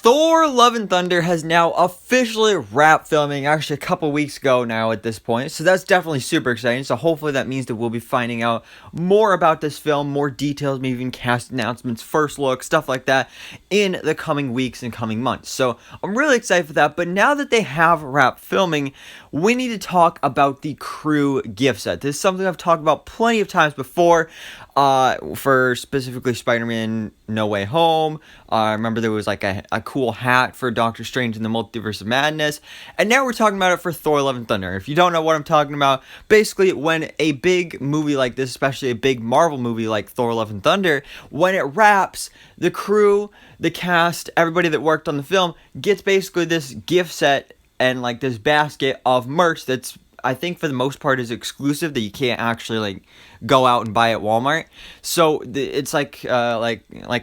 Thor Love and Thunder has now officially wrapped filming, actually a couple weeks ago now at this point, so that's definitely super exciting. So hopefully that means that we'll be finding out more about this film, more details, maybe even cast announcements, first look, stuff like that in the coming weeks and coming months. So I'm really excited for that, but now that they have wrapped filming, we need to talk about the crew gift set. This is something I've talked about plenty of times before, for specifically Spider-Man No Way Home. I remember there was like a cool hat for Doctor Strange in the Multiverse of Madness, and now we're talking about it for Thor Love and Thunder. If you don't know what I'm talking about, basically when a big movie like this, especially a big Marvel movie like Thor Love and Thunder, when it wraps, the crew, the cast, everybody that worked on the film gets basically this gift set and like this basket of merch that's, I think for the most part, is exclusive, that you can't actually like go out and buy at Walmart. So it's like a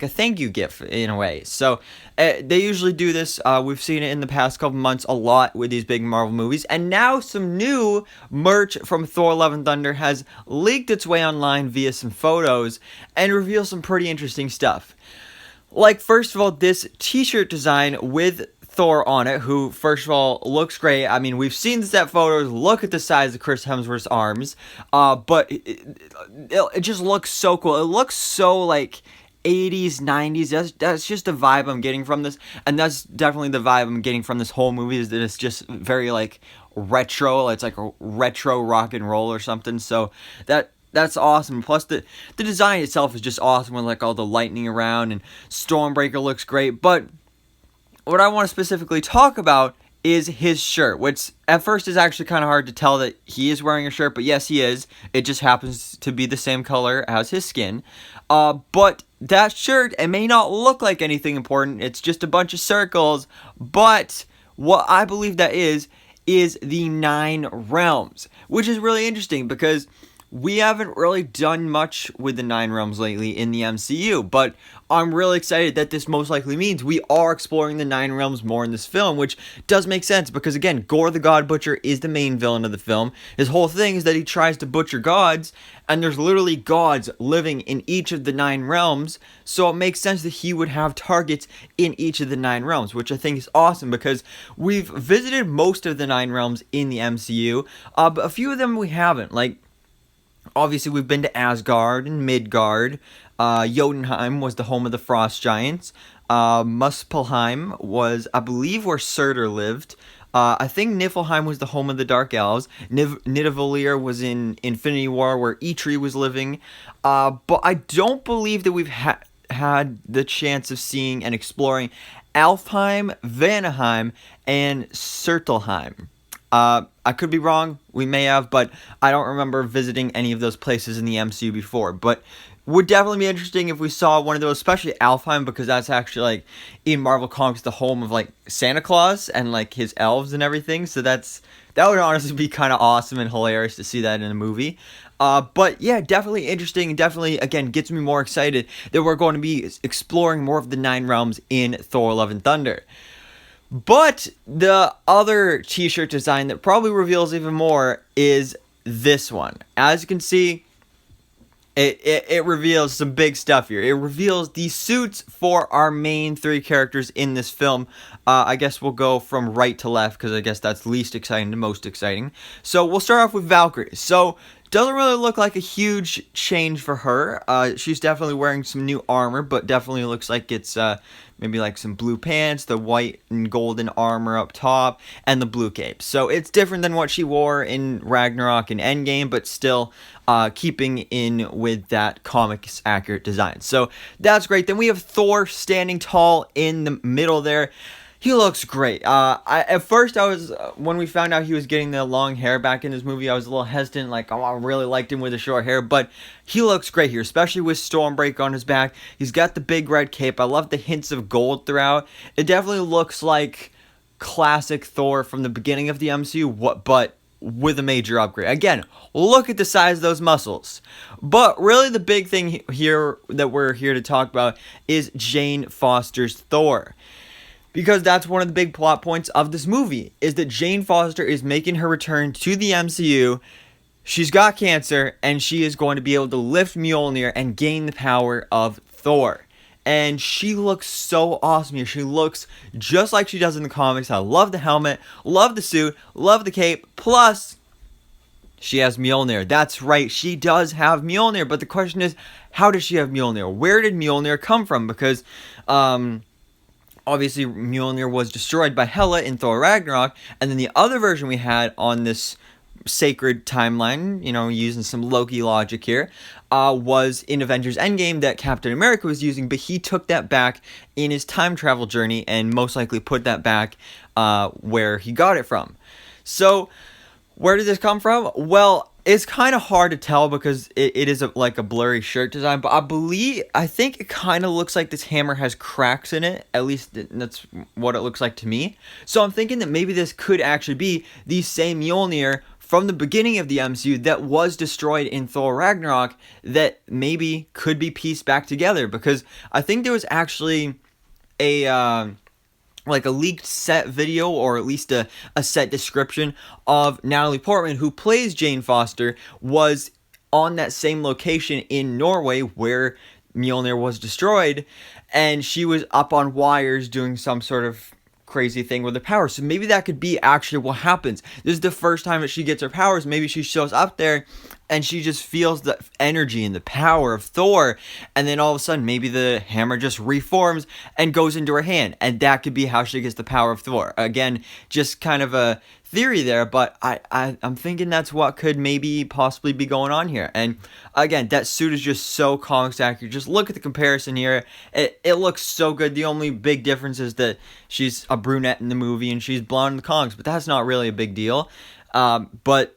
thank you gift in a way. So they usually do this. We've seen it in the past couple months a lot with these big Marvel movies, and now some new merch from Thor: Love and Thunder has leaked its way online via some photos and reveals some pretty interesting stuff. Like, first of all, this t-shirt design with Thor on it, who, first of all, looks great. I mean, we've seen the set photos. Look at the size of Chris Hemsworth's arms. But it just looks so cool. It looks so, like, 80s, 90s. That's just the vibe I'm getting from this. And that's definitely the vibe I'm getting from this whole movie, is that it's just very, like, retro. It's like a retro rock and roll or something. So that's awesome. Plus, the design itself is just awesome with, like, all the lightning around, and Stormbreaker looks great. But what I want to specifically talk about is his shirt, which at first is actually kind of hard to tell that he is wearing a shirt, but yes, he is. It just happens to be the same color as his skin. But that shirt, it may not look like anything important. It's just a bunch of circles, but what I believe that is the 9 realms, which is really interesting because we haven't really done much with the 9 realms lately in the MCU, but I'm really excited that this most likely means we are exploring the 9 realms more in this film, which does make sense because, again, Gore the God Butcher is the main villain of the film. His whole thing is that he tries to butcher gods, and there's literally gods living in each of the 9 realms, so it makes sense that he would have targets in each of the 9 realms, which I think is awesome because we've visited most of the 9 realms in the MCU, but a few of them we haven't. Like, obviously, we've been to Asgard and Midgard. Jotunheim was the home of the Frost Giants. Muspelheim was, I believe, where Surtur lived. I think Niflheim was the home of the Dark Elves. Nidavellir was in Infinity War, where Eitri was living. But I don't believe that we've had the chance of seeing and exploring Alfheim, Vanaheim, and Surtelheim. I could be wrong, we may have, but I don't remember visiting any of those places in the MCU before. But would definitely be interesting if we saw one of those, especially Alfheim, because that's actually, like, in Marvel Comics, the home of, like, Santa Claus and, like, his elves and everything. So that would honestly be kind of awesome and hilarious to see that in a movie. But yeah, definitely interesting, and definitely, again, gets me more excited that we're going to be exploring more of the 9 realms in Thor: Love and Thunder. But the other t-shirt design that probably reveals even more is this one. As you can see, it reveals some big stuff here. It reveals the suits for our main 3 characters in this film. I guess we'll go from right to left because I guess that's least exciting to most exciting. So we'll start off with Valkyrie. So doesn't really look like a huge change for her. She's definitely wearing some new armor, but definitely looks like it's maybe like some blue pants, the white and golden armor up top, and the blue cape. So it's different than what she wore in Ragnarok and Endgame, but still keeping in with that comics accurate design. So that's great. Then we have Thor standing tall in the middle there. He looks great. At first, when we found out he was getting the long hair back in this movie, I was a little hesitant, like, oh, I really liked him with the short hair, but he looks great here, especially with Stormbreaker on his back. He's got the big red cape. I love the hints of gold throughout. It definitely looks like classic Thor from the beginning of the MCU, but with a major upgrade. Again, look at the size of those muscles. But really the big thing here that we're here to talk about is Jane Foster's Thor. Because that's one of the big plot points of this movie, is that Jane Foster is making her return to the MCU. She's got cancer, and she is going to be able to lift Mjolnir and gain the power of Thor. and she looks so awesome here. She looks just like she does in the comics. I love the helmet, love the suit, love the cape, plus she has Mjolnir. That's right, she does have Mjolnir, but the question is, how does she have Mjolnir? Where did Mjolnir come from? Because, obviously, Mjolnir was destroyed by Hela in Thor Ragnarok, and then the other version we had on this sacred timeline, you know, using some Loki logic here, was in Avengers Endgame that Captain America was using, but he took that back in his time travel journey and most likely put that back where he got it from. So, where did this come from? Well, it's kind of hard to tell because it is like a blurry shirt design, but I think it kind of looks like this hammer has cracks in it. At least that's what it looks like to me. So I'm thinking that maybe this could actually be the same Mjolnir from the beginning of the MCU that was destroyed in Thor Ragnarok that maybe could be pieced back together, because I think there was actually a like a leaked set video, or at least a set description of Natalie Portman, who plays Jane Foster, was on that same location in Norway where Mjolnir was destroyed, and she was up on wires doing some sort of crazy thing with her powers. So maybe that could be actually what happens. This is the first time that she gets her powers. Maybe she shows up there and she just feels the energy and the power of Thor, and then all of a sudden maybe the hammer just reforms and goes into her hand, and that could be how she gets the power of Thor. Again, just kind of a theory there, but I'm thinking that's what could maybe possibly be going on here. And again, that suit is just so comics accurate. Just look at the comparison here. It looks so good. The only big difference is that she's a brunette in the movie and she's blonde in the comics, but that's not really a big deal. But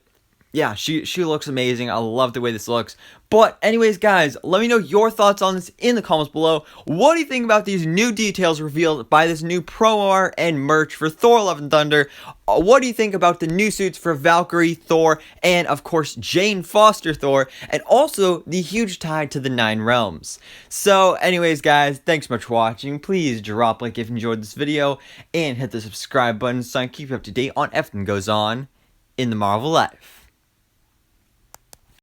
yeah, she looks amazing. I love the way this looks. But anyways, guys, let me know your thoughts on this in the comments below. What do you think about these new details revealed by this new promo art and merch for Thor Love and Thunder? What do you think about the new suits for Valkyrie, Thor, and of course Jane Foster Thor, and also the huge tie to the 9 realms? So anyways, guys, thanks so much for watching. Please drop a like if you enjoyed this video, and hit the subscribe button so I can keep you up to date on everything that goes on in the Marvel life.